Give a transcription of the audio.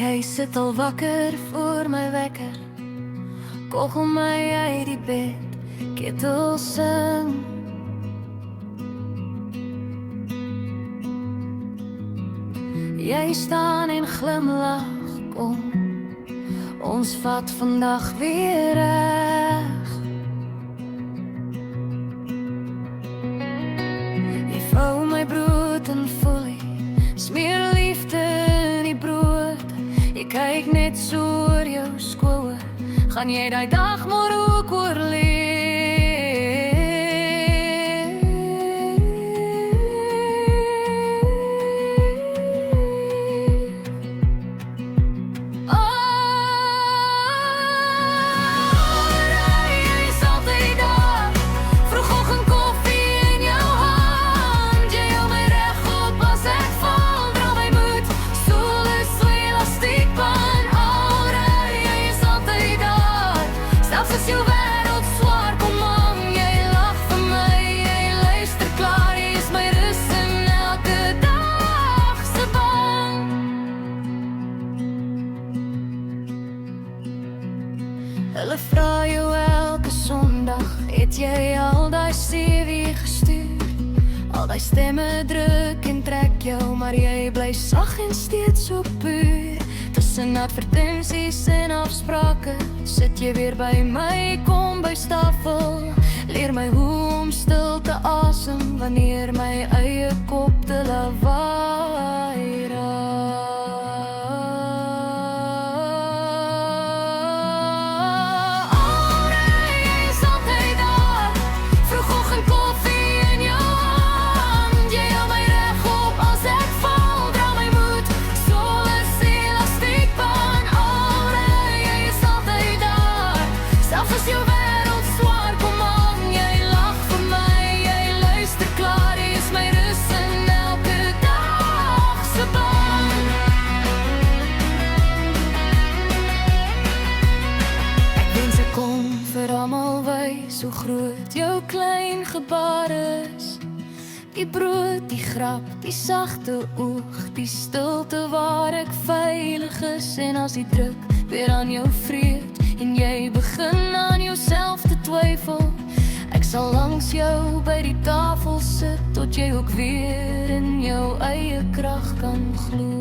Jy sit al wakker voor my wekker, kogel my uit die bed, ketel sing. Jy staan en glimlach, kom, ons vat vandag weer reg. Jy vou my brood en folie, smeer liefde in die brood. Jy kyk net so oor jou skouer, gaan jy die dag maar ook oorleef. Hulle vra jou elke Sondag, het jy al die CV gestuur? Al die stemme druk en trek jou, maar jy bly sag en steeds so puur. Tussen advertensies en afsprake, sit jy weer by my kombuistafel. Leer my hoe om stil te asem, wanneer my eie kop te lawaai raak. Hoe groot jou klein gebaar is, die brood, die grap, die sagte oog, die stilte waar ek veilig is. En as die druk weer aan jou vreet en jy begin aan jouself te twyfel, ek sal langs jou by die tafel sit, tot jy ook weer in jou eie krag kan glo.